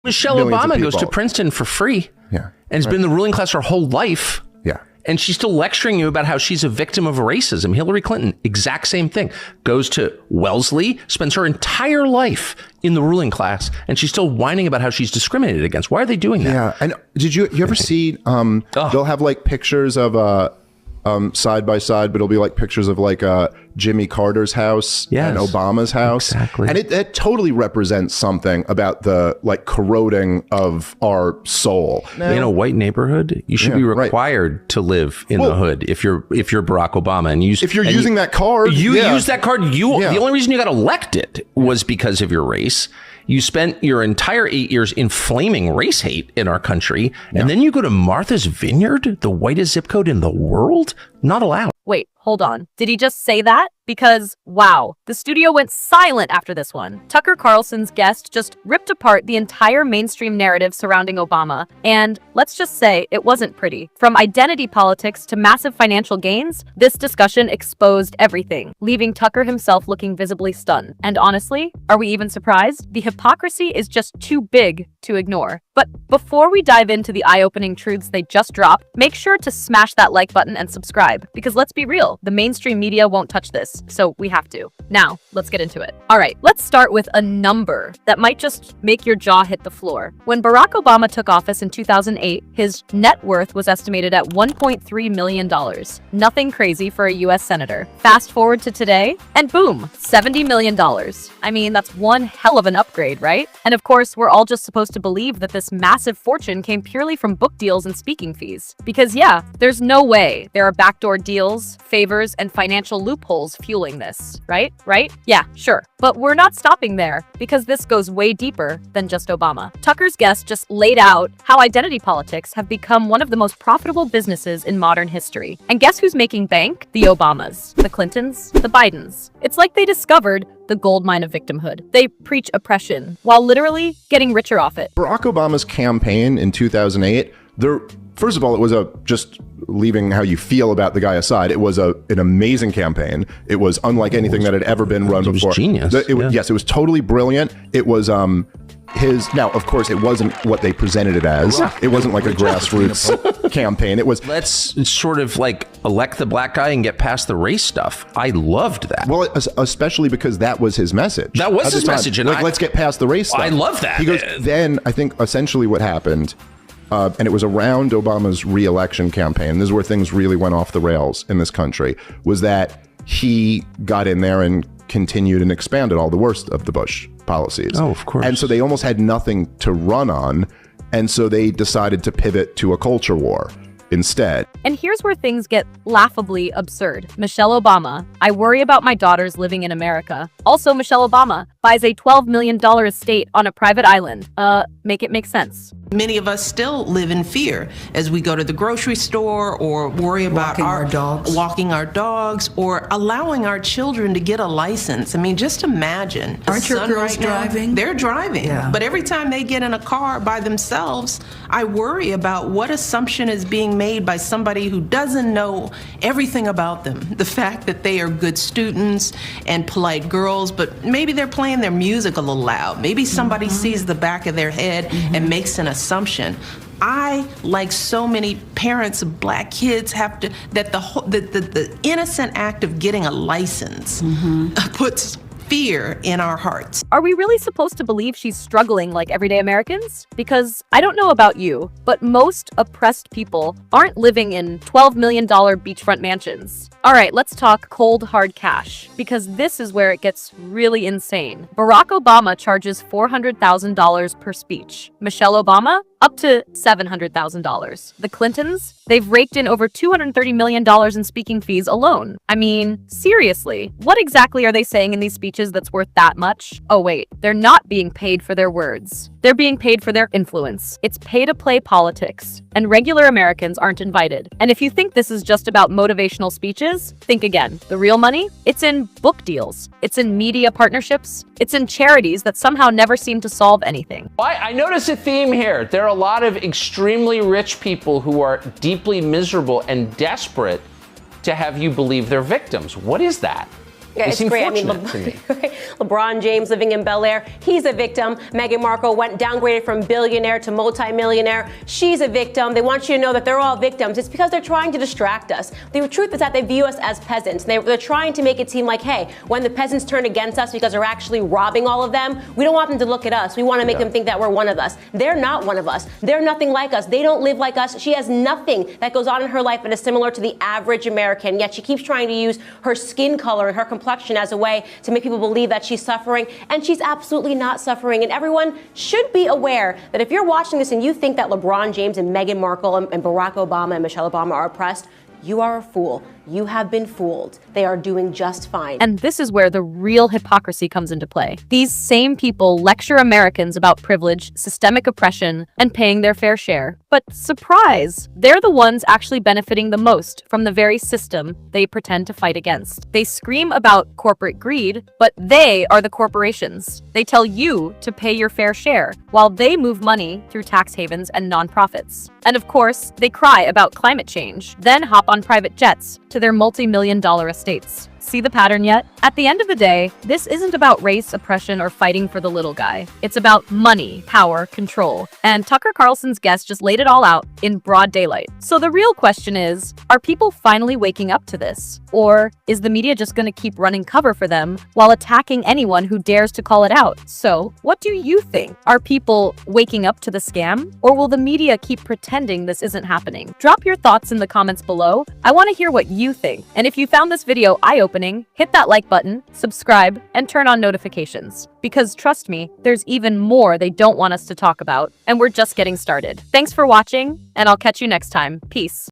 Michelle Obama goes to Princeton for free. Yeah. And has been in the ruling class her whole life. Yeah. And she's still lecturing you about how she's a victim of racism. Hillary Clinton, exact same thing. Goes to Wellesley, spends her entire life in the ruling class, and she's still whining about how she's discriminated against. Why are they doing that? Yeah. And did you ever see, they'll have like pictures of side by side, but it'll be like pictures of like Jimmy Carter's house and Obama's house. Exactly. And it totally represents something about the like corroding of our soul. In a white neighborhood, you should be required to live in the hood if you're Barack Obama and if you're using that card. You use that card. The only reason you got elected was because of your race. You spent your entire 8 years inflaming race hate in our country, and then you go to Martha's Vineyard, the whitest zip code in the world? Not allowed. Wait, hold on. Did he just say that? Because, wow, the studio went silent after this one. Tucker Carlson's guest just ripped apart the entire mainstream narrative surrounding Obama, and let's just say it wasn't pretty. From identity politics to massive financial gains, this discussion exposed everything, leaving Tucker himself looking visibly stunned. And honestly, are we even surprised? The hypocrisy is just too big to ignore. But before we dive into the eye-opening truths they just dropped, make sure to smash that like button and subscribe, because let's be real, the mainstream media won't touch this. So we have to. Now, let's get into it. All right, let's start with a number that might just make your jaw hit the floor. When Barack Obama took office in 2008, his net worth was estimated at $1.3 million. Nothing crazy for a US senator. Fast forward to today, and boom, $70 million. I mean, that's one hell of an upgrade, right? And of course, we're all just supposed to believe that this massive fortune came purely from book deals and speaking fees. Because yeah, there's no way there are backdoor deals, favors, and financial loopholes fueling this, right? Yeah, sure. But we're not stopping there, because this goes way deeper than just Obama. Tucker's guest just laid out how identity politics have become one of the most profitable businesses in modern history. And guess who's making bank? The Obamas, the Clintons, the Bidens. It's like they discovered the gold mine of victimhood. They preach oppression while literally getting richer off it. Barack Obama's campaign in 2008, first of all, it was just leaving how you feel about the guy aside. It was an amazing campaign. It was unlike anything that had ever been run before. It was genius. Yes, it was totally brilliant. It was now, of course, it wasn't what they presented it as. It wasn't like a grassroots campaign. It was, let's sort of like elect the black guy and get past the race stuff. I loved that. Well, especially because that was his message. That was his message. And let's get past the race stuff. I love that. He goes, then I think essentially what happened, and it was around Obama's re-election campaign, this is where things really went off the rails in this country, was that he got in there and continued and expanded all the worst of the Bush policies. Oh, of course. And so they almost had nothing to run on, and so they decided to pivot to a culture war instead. And here's where things get laughably absurd. Michelle Obama, I worry about my daughters living in America. Also, Michelle Obama buys a $12 million estate on a private island. Make it make sense. Many of us still live in fear as we go to the grocery store or worry about walking our dogs or allowing our children to get a license. I mean, just imagine. Aren't your girls driving? They're driving. Yeah. But every time they get in a car by themselves, I worry about what assumption is being made by somebody who doesn't know everything about them. The fact that they are good students and polite girls, but maybe they're playing their music a little loud. Maybe somebody sees the back of their head and makes an assumption. I, like so many parents of black kids, have to, that the innocent act of getting a license puts fear in our hearts. Are we really supposed to believe she's struggling like everyday Americans? Because I don't know about you, but most oppressed people aren't living in $12 million beachfront mansions. All right, let's talk cold, hard cash, because this is where it gets really insane. Barack Obama charges $400,000 per speech. Michelle Obama, up to $700,000. The Clintons, they've raked in over $230 million in speaking fees alone. I mean, seriously, what exactly are they saying in these speeches that's worth that much? Oh wait, they're not being paid for their words. They're being paid for their influence. It's pay-to-play politics, and regular Americans aren't invited. And if you think this is just about motivational speeches, think again. The real money? It's in book deals. It's in media partnerships. It's in charities that somehow never seem to solve anything. I notice a theme here. There are a lot of extremely rich people who are deeply miserable and desperate to have you believe they're victims. What is that? Yeah, it's seem great. I mean, fortunate to me. LeBron James living in Bel Air, he's a victim. Meghan Markle went downgraded from billionaire to multimillionaire. She's a victim. They want you to know that they're all victims. It's because they're trying to distract us. The truth is that they view us as peasants. They're trying to make it seem like, hey, when the peasants turn against us because they're actually robbing all of them, we don't want them to look at us. We want to make them think that we're one of us. They're not one of us. They're nothing like us. They don't live like us. She has nothing that goes on in her life that is similar to the average American, yet she keeps trying to use her skin color and her complexion as a way to make people believe that she's suffering, and she's absolutely not suffering. And everyone should be aware that if you're watching this and you think that LeBron James and Meghan Markle and Barack Obama and Michelle Obama are oppressed, you are a fool. You have been fooled. They are doing just fine. And this is where the real hypocrisy comes into play. These same people lecture Americans about privilege, systemic oppression, and paying their fair share. But surprise, they're the ones actually benefiting the most from the very system they pretend to fight against. They scream about corporate greed, but they are the corporations. They tell you to pay your fair share, while they move money through tax havens and nonprofits. And of course, they cry about climate change, then hop on private jets to their multi-million-dollar estates. See the pattern yet? At the end of the day, this isn't about race, oppression, or fighting for the little guy. It's about money, power, control. And Tucker Carlson's guest just laid it all out in broad daylight. So the real question is, are people finally waking up to this? Or is the media just going to keep running cover for them while attacking anyone who dares to call it out? So what do you think? Are people waking up to the scam? Or will the media keep pretending this isn't happening? Drop your thoughts in the comments below. I want to hear what you think. And if you found this video eye-opening, hit that like button, subscribe, and turn on notifications. Because trust me, there's even more they don't want us to talk about, and we're just getting started. Thanks for watching, and I'll catch you next time. Peace.